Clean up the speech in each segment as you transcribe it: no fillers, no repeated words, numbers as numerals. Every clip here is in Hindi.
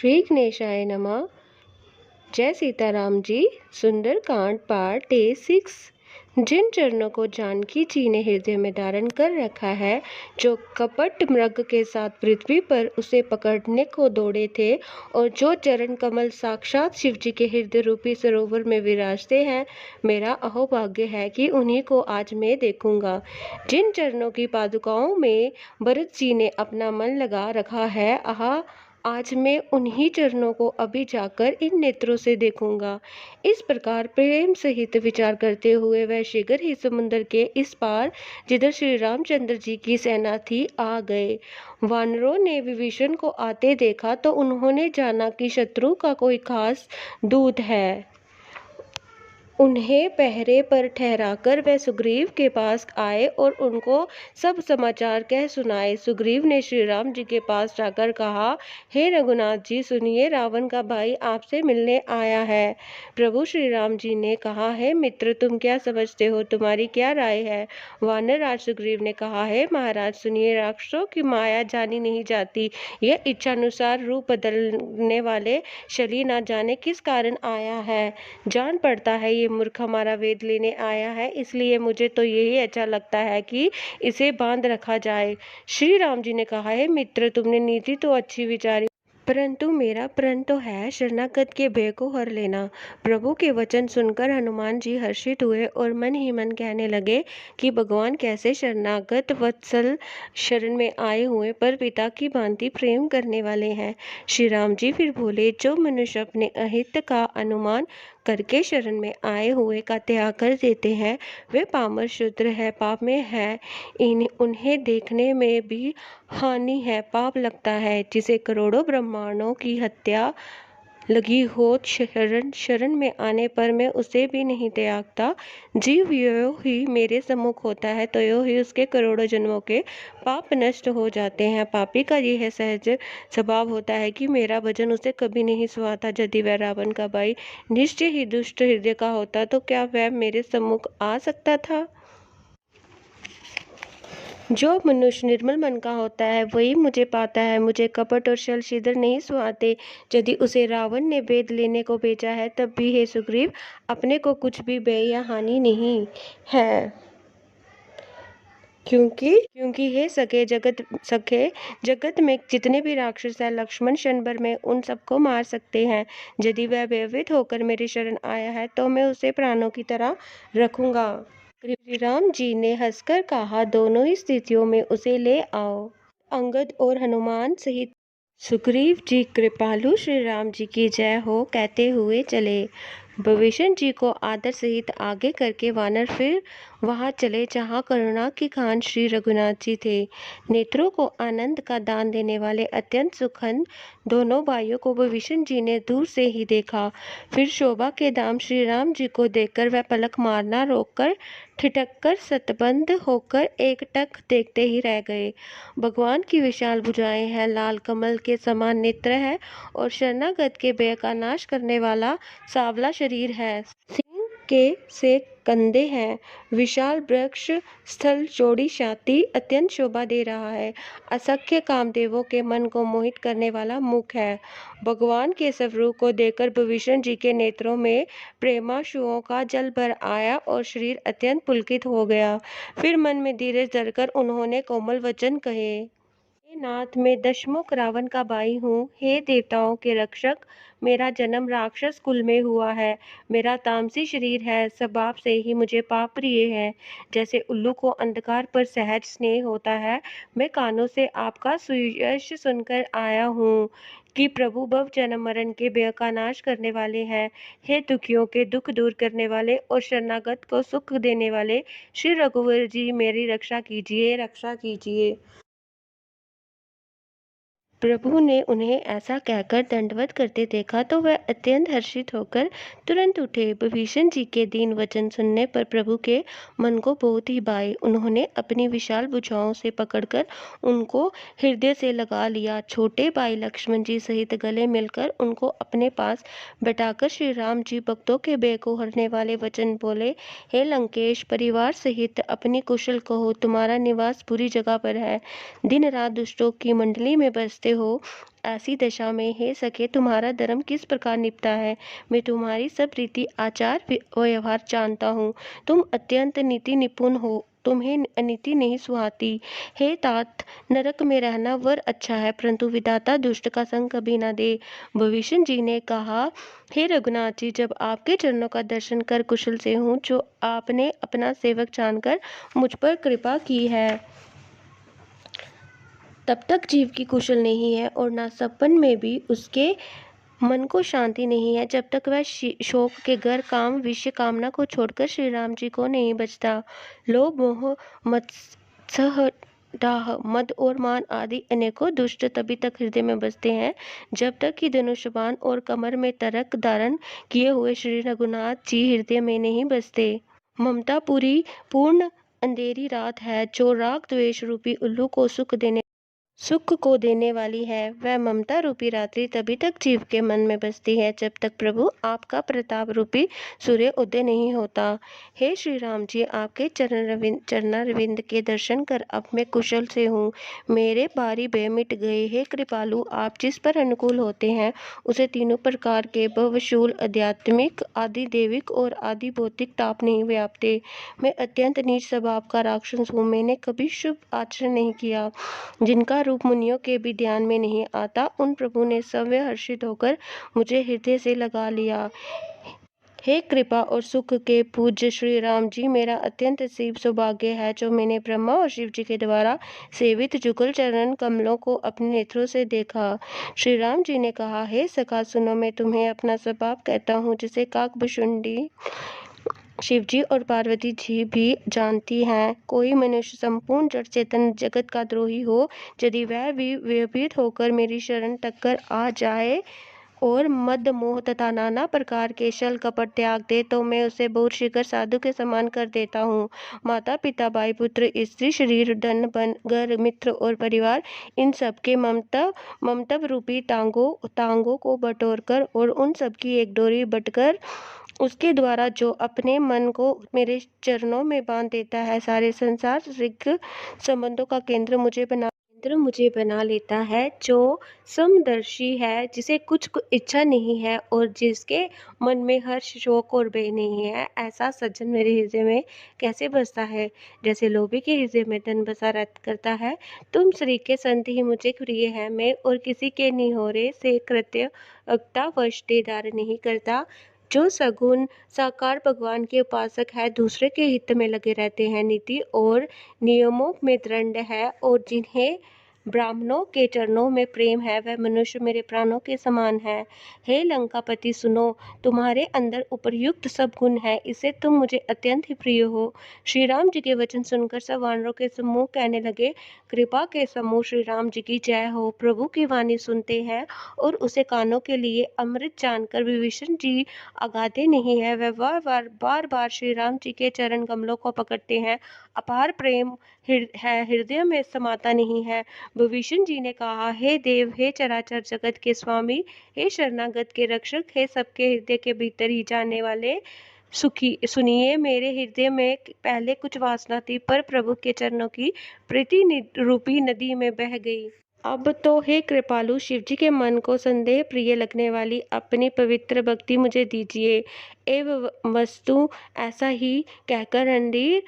श्री गणेशाय नमः। जय सीताराम जी। सुंदरकांड पार्ट 6। जिन चरणों को जानकी जी ने हृदय में धारण कर रखा है, जो कपट मृग के साथ पृथ्वी पर उसे पकड़ने को दौड़े थे और जो चरण कमल साक्षात शिव जी के हृदय रूपी सरोवर में विराजते हैं, मेरा अहोभाग्य है कि उन्हीं को आज मैं देखूंगा। जिन चरणों की पादुकाओं में भरत जी ने अपना मन लगा रखा है, आज मैं उन्हीं चरणों को अभी जाकर इन नेत्रों से देखूंगा। इस प्रकार प्रेम सहित विचार करते हुए वह शीघ्र ही समुद्र के इस पार, जिधर श्री रामचंद्र जी की सेना थी, आ गए। वानरों ने विभीषण को आते देखा तो उन्होंने जाना कि शत्रु का कोई खास दूत है। उन्हें पहरे पर ठहराकर वह सुग्रीव के पास आए और उनको सब समाचार कह सुनाए। सुग्रीव ने श्री राम जी के पास जाकर कहा, हे रघुनाथ जी, सुनिए, रावण का भाई आपसे मिलने आया है। प्रभु श्री राम जी ने कहा, है मित्र, तुम क्या समझते हो, तुम्हारी क्या राय है। वानर राज सुग्रीव ने कहा, है महाराज, सुनिए, राक्षसों की माया जानी नहीं जाती। यह इच्छानुसार रूप बदलने वाले शली ना जाने किस कारण आया है। जान पड़ता है ये मूर्ख हमारा वेद लेने आया है, इसलिए मुझे तो यही अच्छा लगता है कि इसे बांध रखा जाए। श्री राम जी ने कहा, है मित्र, तुमने नीति तो अच्छी विचारी, परंतु मेरा प्रण तो है शरणागत के भय को हर लेना। प्रभु के वचन सुनकर हनुमान जी हर्षित हुए और मन ही मन कहने लगे कि भगवान कैसे शरणागत वत्सल शरण में आए हुए पर पिता की भांति प्रेम करने वाले हैं। श्री राम जी फिर बोले, जो मनुष्य अपने अहित का अनुमान करके शरण में आए हुए का त्याग कर देते हैं, वे पामर शूद्र है, पाप में है। उन्हें देखने में भी हानि है, पाप लगता है। जिसे करोड़ों ब्रह्मांडों की हत्या लगी हो, शरण में आने पर मैं उसे भी नहीं त्यागता। जीव यो ही मेरे सम्मुख होता है तो यो ही उसके करोड़ों जन्मों के पाप नष्ट हो जाते हैं। पापी का यह सहज स्वभाव होता है कि मेरा भजन उसे कभी नहीं सुहाता। यदि वह रावण का भाई निश्चय ही दुष्ट हृदय का होता तो क्या वह मेरे सम्मुख आ सकता था। जो मनुष्य निर्मल मन का होता है वही मुझे पाता है। मुझे कपट और छल शीघ्र नहीं सुहाते। यदि उसे रावण ने वेद लेने को भेजा है, तब भी हे सुग्रीव, अपने को कुछ भी भय या हानि नहीं है। क्योंकि हे सखे जगत में जितने भी राक्षस है, लक्ष्मण क्षण भर में उन सबको मार सकते हैं। यदि वह भयभीत होकर मेरी शरण आया है तो मैं उसे प्राणों की तरह रखूंगा। श्री राम जी ने हंसकर कहा, दोनों ही स्थितियों में उसे ले आओ। अंगद और हनुमान सहित सुग्रीव जी कृपालु श्री राम जी की जय हो कहते हुए चले। विभीषण जी को आदर सहित आगे करके वानर फिर वहां चले जहां करुणा की खान श्री रघुनाथ जी थे। नेत्रों को आनंद का दान देने वाले अत्यंत सुखद दोनों भाइयों को विभीषण जी ने दूर से ही देखा। फिर शोभा के धाम श्री राम जी को देखकर वह पलक मारना रोककर ठिठक कर सतबंध होकर एकटक देखते ही रह गए। भगवान की विशाल भुजाएं हैं, लाल कमल के समान नेत्र है और शरणागत के भय का नाश करने वाला सांवला शरीर है। सिंह के से कंधे हैं, विशाल वृक्ष स्थल चौड़ी छाती अत्यंत शोभा दे रहा है। असंख्य कामदेवों के मन को मोहित करने वाला मुख है। भगवान के स्वरूप को देखकर विभीषण जी के नेत्रों में प्रेमाश्रुओं का जल भर आया और शरीर अत्यंत पुलकित हो गया। फिर मन में धीरज धरकर उन्होंने कोमल वचन कहे, हे नाथ, मैं दशमुख रावण का भाई हूँ। हे देवताओं के रक्षक, मेरा जन्म राक्षस कुल में हुआ है। मेरा तामसी शरीर है, स्वभाव से ही मुझे पाप प्रिय है। जैसे उल्लू को अंधकार पर सहज स्नेह होता है, मैं कानों से आपका सुयश सुनकर आया हूँ कि प्रभु भव जन्म मरण के भय का नाश करने वाले हैं। हे दुखियों के दुख दूर करने वाले और शरणागत को सुख देने वाले श्री रघुवर जी, मेरी रक्षा कीजिए, रक्षा कीजिए। प्रभु ने उन्हें ऐसा कहकर दंडवत करते देखा तो वह अत्यंत हर्षित होकर तुरंत उठे। विभीषण जी के दीन वचन सुनने पर प्रभु के मन को बहुत ही भाए। उन्होंने अपनी विशाल भुजाओं से पकड़कर उनको हृदय से लगा लिया। छोटे भाई लक्ष्मण जी सहित गले मिलकर उनको अपने पास बैठाकर श्री राम जी भक्तों के भय को हरने वाले वचन बोले, हे लंकेश, परिवार सहित अपनी कुशल कहो। तुम्हारा निवास बुरी जगह पर है। दिन रात दुष्टों की मंडली में बसते हो। ऐसी दशा में हे सखे तुम्हारा धर्म किस प्रकार निपटा है। मैं तुम्हारी सब रीति आचार व्यवहार जानता हूँ। तुम अत्यंत नीति निपुण हो, तुम्हें अनीति नहीं सुहाती। हे तात, नरक में रहना वर अच्छा है, परंतु विधाता दुष्ट का संग कभी न दे। भविष्य जी ने कहा, हे रघुनाथ जी, जब आपके चरणों का दर्शन कर कुशल से हूँ, जो आपने अपना सेवक जानकर मुझ पर कृपा की है, तब तक जीव की कुशल नहीं है और ना सपन में भी उसके मन को शांति नहीं है, जब तक वह शोक के घर काम विषय कामना को छोड़कर श्री राम जी को नहीं बचता। लोभ मोह मत्सह दाह मद और मान आदि अनेकों दुष्ट तभी तक हृदय में बसते हैं, जब तक कि धनुष्यबाण और कमर में तरक धारण किए हुए श्री रघुनाथ जी हृदय में नहीं बसते। ममता पूरी पूर्ण अंधेरी रात है, जो राग द्वेष रूपी उल्लू को सुख को देने वाली है। वह ममता रूपी रात्रि तभी तक जीव के मन में बसती है, जब तक प्रभु आपका प्रताप रूपी सूर्य उदय नहीं होता। हे श्री राम जी, आपके चरणारविंद के दर्शन कर अब मैं कुशल से हूँ। मेरे बारी भय मिट गए। हे कृपालु, आप जिस पर अनुकूल होते हैं, उसे तीनों प्रकार के भवशूल, आध्यात्मिक, आदि देविक और आदि भौतिक ताप नहीं व्यापते। मैं अत्यंत नीच स्वभाव का राक्षस हूँ। मैंने कभी शुभ आचरण नहीं किया, जिनका रूप मुनियों के भी ध्यान में नहीं आता। उन प्रभु ने सव्य हर्षित होकर मुझे हृदय से लगा लिया। हे कृपा और सुख के पूज्य श्री राम जी, मेरा अत्यंत सीव सौभाग्य है, जो मैंने ब्रह्मा और शिव जी के द्वारा सेवित जुगल चरण कमलों को अपने नेत्रों से देखा। श्री राम जी ने कहा, हे सखा सुनो, मैं तुम्हें अपना स्वभाव कहता हूँ, जिसे काकभुषुंडी शिवजी और पार्वती जी भी जानती हैं। कोई मनुष्य संपूर्ण जड़ चेतन जगत का द्रोही हो, यदि वह भी भयभीत होकर मेरी शरण तक कर आ जाए और मद मोह तथा नाना प्रकार के छल कपट त्याग दे, तो मैं उसे बहुत शीघ्र साधु के समान कर देता हूँ। माता पिता भाई पुत्र स्त्री शरीर धन बन घर मित्र और परिवार, इन सब के ममतव रूपी टांगों को बटोर कर और उन सब की एक डोरी बटकर उसके द्वारा जो अपने मन को मेरे चरणों में बांध देता है, सारे संसार ऋग संबंधों का केंद्र मुझे बना लेता है। जो समदर्शी है, जिसे कुछ इच्छा नहीं है और जिसके मन में हर्ष शोक और भय नहीं है, ऐसा सज्जन मेरे हृदय में कैसे बसता है, जैसे लोभी के हृदय में धन बसा करता है। तुम श्री के संत ही मुझे प्रिय है। मैं और किसी के निहोरे से कृतज्ञतावश देदार नहीं करता। जो सगुण साकार भगवान के उपासक है, दूसरे के हित में लगे रहते हैं, नीति और नियमों में दृढ़ है और जिन्हें ब्राह्मणों के चरणों में प्रेम है, वह मनुष्य मेरे प्राणों के समान है। हे लंकापति, सुनो, तुम्हारे अंदर उपर्युक्त सब गुण है, इससे तुम मुझे अत्यंत ही प्रिय हो। श्री राम जी के वचन सुनकर सब वानरों के समूह कहने लगे, कृपा के समूह श्री राम जी की जय हो। प्रभु की वाणी सुनते हैं और उसे कानों के लिए अमृत जानकर विभीषण जी आगाते नहीं है। वह बार बार श्री राम जी के चरण कमलों को पकड़ते हैं। अपार प्रेम है, हृदय में समाता नहीं है। विभीषण जी ने कहा, हे देव, हे चराचर जगत के स्वामी, हे शरणागत के रक्षक, हे सबके हृदय के भीतर ही जाने वाले सुनिए, मेरे हृदय में पहले कुछ वासना थी, पर प्रभु के चरणों की प्रीति रूपी नदी में बह गई। अब तो हे कृपालु, शिवजी के मन को संदेह प्रिय लगने वाली अपनी पवित्र भक्ति मुझे दीजिए। एवं वस्तु ऐसा ही कहकर रणधीर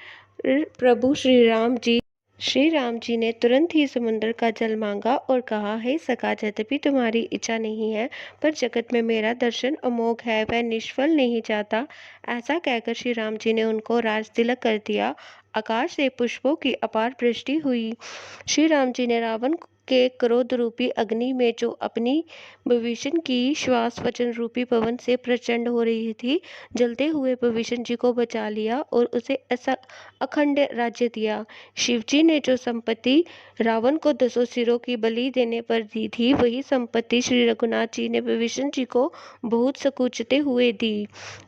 प्रभु श्री राम जी ने तुरंत ही समुद्र का जल मांगा और कहा, हे सखा, यद्यपि तुम्हारी इच्छा नहीं है, पर जगत में मेरा दर्शन अमोघ है, वह निष्फल नहीं जाता। ऐसा कहकर श्री राम जी ने उनको राज तिलक कर दिया। आकाश से पुष्पों की अपार वृष्टि हुई। श्री राम जी ने रावण के क्रोध रूपी अग्नि में, जो अपनी विभीषण की श्वास वचन रूपी पवन से प्रचंड हो रही थी, जलते हुए विभीषण जी को बचा लिया और उसे ऐसा अखंड राज्य दिया। शिवजी ने जो संपत्ति रावण को 10 सिरों की बलि देने पर दी थी, वही संपत्ति श्री रघुनाथ जी ने विभीषण जी को बहुत सकुचते हुए दी।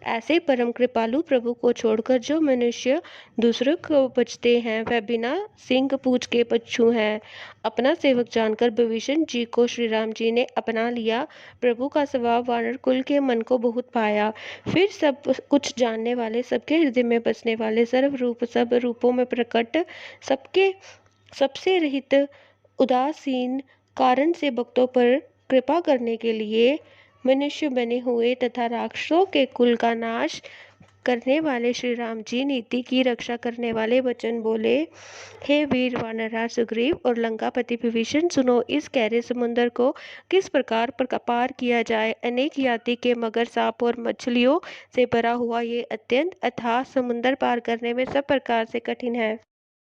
ऐसे परम कृपालु प्रभु को छोड़कर जो मनुष्य दूसरों को बचते हैं, वह बिना सिंह पूछ के पशु हैं। अपना सेवक जानकर विभीषण जी को श्री राम जी ने अपना लिया। प्रभु का स्वभाव वानर कुल के मन को बहुत भाया। फिर सब कुछ जानने वाले, सबके हृदय में बसने वाले, सर्वरूप सब रूपों में प्रकट, सबसे रहित, उदासीन, कारण से भक्तों पर कृपा करने के लिए मनुष्य बने हुए तथा राक्षसों के कुल का नाश करने वाले श्री राम जी नीति की रक्षा करने वाले वचन बोले। हे वीर वानरराज सुग्रीव और लंकापति विभीषण, सुनो इस गहरे समुद्र को किस प्रकार पार किया जाए। अनेक जाति के मगर, सांप और मछलियों से भरा हुआ ये अत्यंत अथाह समुद्र पार करने में सब प्रकार से कठिन है।